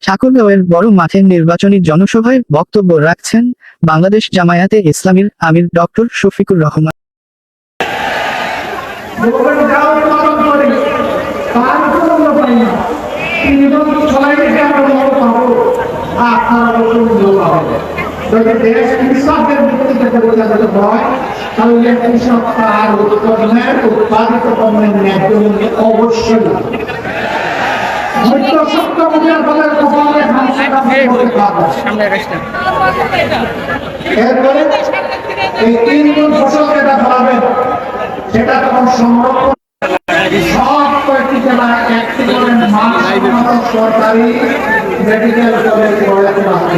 ঠাকুরগাঁওয়ের বড় মাঠের নির্বাচনী জনসভায় বক্তব্য রাখছেন বাংলাদেশ জামায়াতে ইসলামীর আমির ডক্টর শফিকুর রহমান। অবশ্যই এরপরে এই 3 গুণ ফসল যেটা ফলাবেন সেটা তখন সংরক্ষণ সব কয়েকটি জেলায় একটি করে মাঠ সরকারি মেডিকেল কলেজ গড়ে তোলা হবে।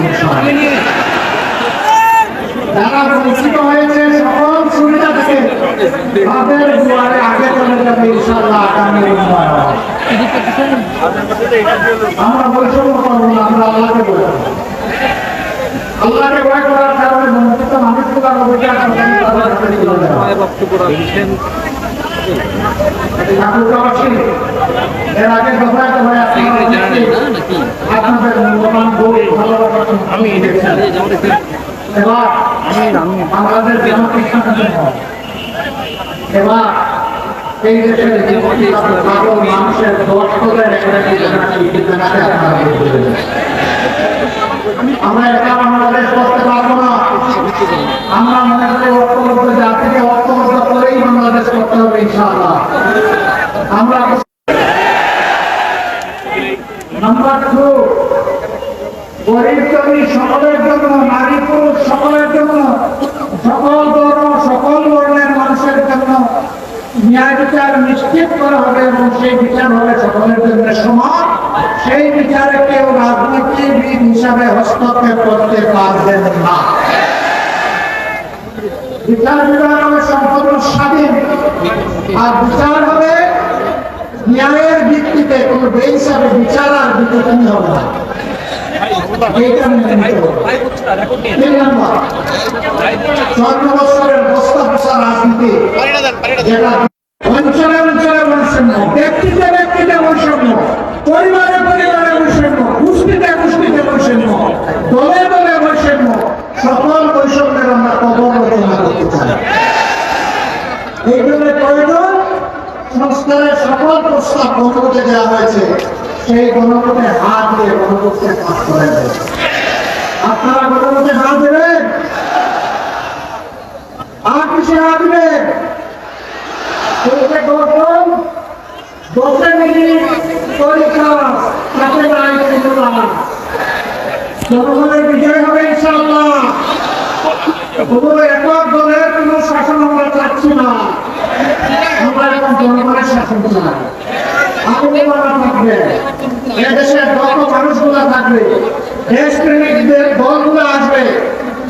যারা বঞ্চিত হয়েছে সকল সুবিধা থেকে তাদের দুয়ারে আগে চলে যাবে ইনশাআল্লাহ আগামী উন্নয়ন। আমরা বৈষম্য করবো না, আমরা আল্লাহকে ভয় করবো। আল্লাহকে ভয় করার কারণে বঞ্চিত মানুষগুলোর অভিযোগ এর আগে দফায় দফায় আপনাদের মূল্যবান ভোট ভালোবাসা এবার আমাদের এবার এই দেশের মানুষের আমরা একা বাংলাদেশ করতে পারবো না। আমরা মনে করি ঐক্যবদ্ধ জাতিকে ঐক্যবদ্ধ করেই বাংলাদেশ করতে হবে ইনশাআল্লাহ। আমরা নাম্বার 2 গরিব জমি সকলের জন্য, নারী পুরুষ সকলের জন্য, সকল ধর্ম সকল বর্ণের মানুষের জন্য ন্যায় বিচার নিশ্চিত করা হবে এবং সেই বিচার হবে সকলের জন্য সমান। সেই বিচারে কেউ রাজনীতিবিদ হিসাবে হস্তক্ষেপ করতে পারবেন না। বিচার বিভাগ হবে সম্পূর্ণ স্বাধীন আর বিচার হবে ন্যায়ের ভিত্তিতে, কোন বেহিসাবে বিচার আর বিতর্কী হবে না। রাজনীতি যেটা অঞ্চলে অঞ্চলে বৈষম্য, ব্যক্তিতে ব্যক্তিতে বৈষম্য, পরিবারে পরিবারে বৈষম্য, গোষ্ঠীতে গোষ্ঠীতে বৈষম্য, দলে দলে বৈষম্য, সকল বৈষম্যের আমরা কবর রচনা করতে চাই। এই জন্য প্রয়োজন সংস্কারের সকল প্রস্তাব গণভোটে দেওয়া হয়েছে, সেই গণভোটে হাত দিয়ে গণভোটকে পাস করে দেয়। আপনারা গণভোটে হাত দেবেন আর কিসে হাত দেবেন? জনগণের বিজয় হবে ইনশাআল্লাহ। একক দলের কোন শাসন আমরা চাচ্ছি না, আমরা এখন জনগণের শাসন চাই। আন্দোলন থাকবে, এদেশের যত মানুষগুলা থাকবে, দেশপ্রেমিকদের দলগুলো আসবে,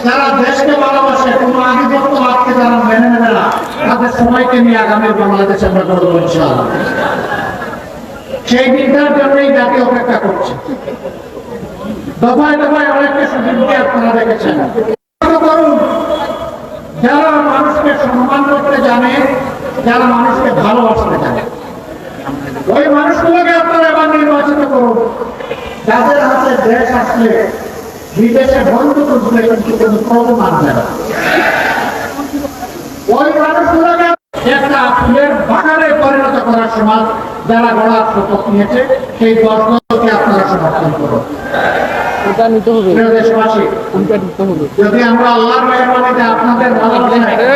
যারা দেশকে ভালোবাসে, কোন আধিপত্যবাদকে যারা মেনে নেবে না, তাদের সবাইকে নিয়ে আগামী বাংলাদেশ আমরা গড়ব ইনশাআল্লাহ। সেই দিনটার জন্যই জাতি অপেক্ষা করছে। দফায় দফায় অনেককে সুযোগ দিয়ে আপনারা দেখেছেন। করুন যারা মানুষকে সম্মান করতে জানে, যারা মানুষকে ভালোবাসতে জানে, ওই মানুষগুলোকে আপনারা এবার নির্বাচিত করুন। যাদের হাতে দেশ আসলে বিদেশে বন্ধ করবে কিন্তু কোনো প্রবলেম আসবে না। ওই মানুষগুলোকে একটা ফুলের বাগানে পরিণত করার সময় যারা গড়ার শপথ নিয়েছে, সেই দলকে আপনারা সমর্থন করুন। দেশবাসী, যদি আমরা আল্লাহর মেহরবানিতে আপনাদের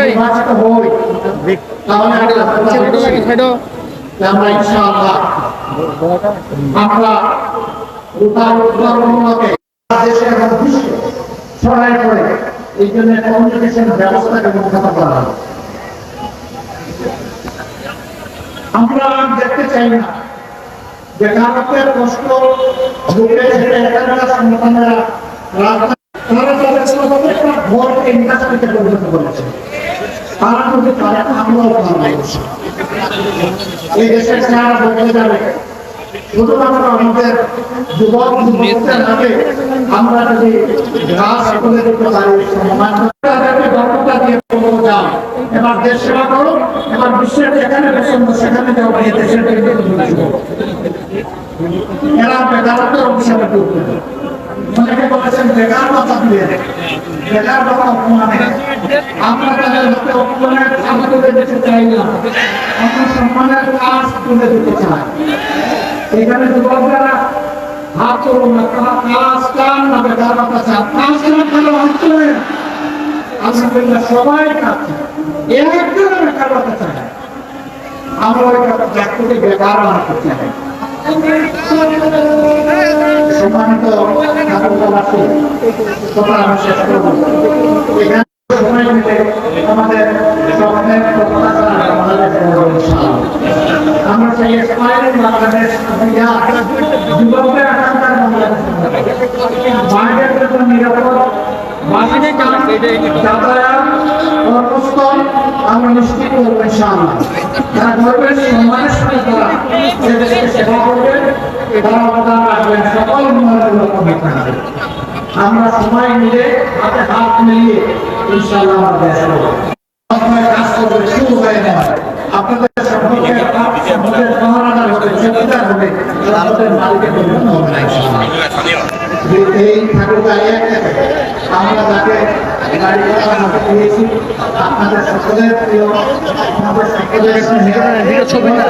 নির্বাচিত হই, তাহলে আমরা ইনশাআল্লাহ আমরা দেশে এবং বিশ্বে ছড়াই পড়ে এই জন্য কমিউনিকেশন ব্যবস্থাকে উন্নত করা হবে। আমরা দেখতে চাই না যে কারণের কষ্ট ভুলে যেতে এখানকার সন্তানেরা তারা তাদের প্রত্যেকটা ঘরকে ইন্ডাস্ট্রিতে পরিণত করেছে। তারা যদি পারে আমরাও পারবো। এই দেশের চেহারা বদলে যাবে শুধুমাত্র আমাদের যুবক যুবকদের হাতে। আমরা যদি গাছ তুলে দিতে পারি, তাদেরকে দক্ষতা দিয়ে যাও, এবার দেশ সেবা করো, এবার বিশ্বের যেখানে পছন্দ সেখানে যাও, দেশের এরা বেকারত্বের অভিশাপে পড়বে। অনেকে বলেছেন বেকার কথা দিয়ে, বেকার কথা অপমানে। আমরা তাদের হাতে অপমানের খাতা তুলে দিতে চাই না, আমরা সম্মানের কাজ তুলে দিতে চাই। এখানে যুবকরা হাত তুলুন না, তারা কাজ চান না বেকার কথা চান। কাজ না করে হাত তুলেন। আলহামদুলিল্লাহ সবাই কাজ চায়, একজন বেকার কথা চায়। আমরা ওই জাতিকে বেকার বানাতে চাই। সম্মানিত ঠাকুরবাসী, কথা আমি শেষ করব। এখানে সময় মিলে আমাদের স্বপ্নের প্রত্যাশা বাংলাদেশ গড়ব ইনশাআল্লাহ। আমরা চাই স্মাইলিং বাংলাদেশ, যুবকদের আকাঙ্ক্ষার বাংলাদেশ, বাইরের জন্য নিরাপদ বাসস্থান, যাতায়াত, কর্মস্থল আমরা নিশ্চিত করবো ইনশাআল্লাহ। যারা গর্বের সম্মানের সাথে তারা সে দেশকে সেবা করবেন, তারা অবদান রাখবেন, সকল উন্নয়নের লক্ষ্য হতে হবে। আমরা সবাই মিলে হাতে হাত মিলিয়ে ইনশাআল্লাহ আমার দেশ করবো, কাজ করবে, শুরু হয়ে নেওয়া। আপনাদের সম্পর্কের মহারাজার হবে, চৌকিদার হবে, আমাদের মালিকের জন্য হবে না ইনশাআল্লাহ। এই ঠাকুর গাড়ি আমরা যাকে গাড়ি করার হাতে দিয়েছি, আপনাদের সকলের প্রিয়, আপনাদের সকলের ছবি না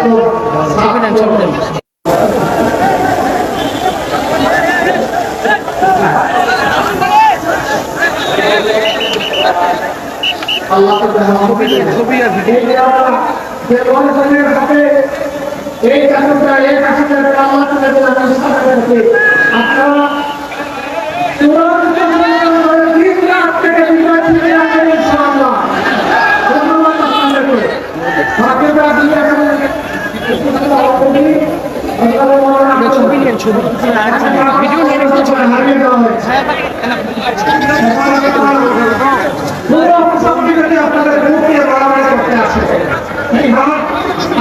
আল্লাহ এই ঠাকুরটা এই ঠাকুরের আল্লাহ তুলে দিলাম আপনারা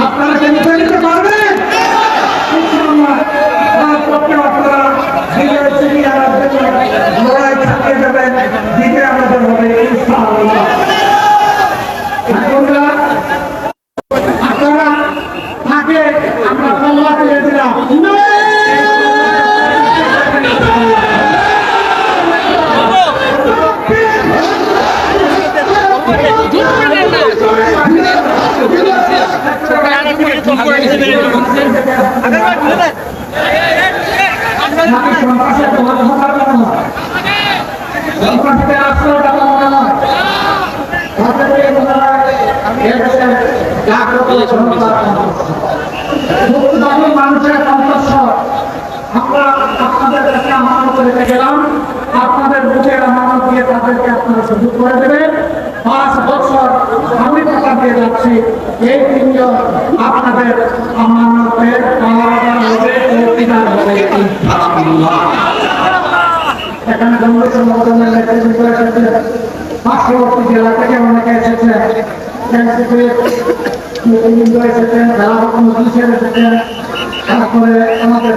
আপনারা নিতে পারবেন। লড়াই চালিয়ে যাবেন, দিকে আমাদের হবে ইনশাআল্লাহ। আপনারা থাকে আমরা পাল্লা দিয়ে দিলাম। মানুষের কণ্ঠস্বর আমরা আপনাদের কাছে আমানত রেখে গেলাম, আপনাদের বুঝে আমানত দিয়ে তাদেরকে আপনারা সুযোগ করে দেবেন। 5 বছর আমি কথা দিয়ে যাচ্ছি, এই তিনজন আপনাদের আমানতের পাওয়াদার হবে, চৌকিদার হবে ইনশাআল্লাহ। এখানে জঙ্গল সংগঠনের নেতৃত্ব এসেছে, পার্শ্ববর্তী জেলা থেকে অনেকে এসেছে, এসেছেন, যারা এসেছেন, তারপরে আমাদের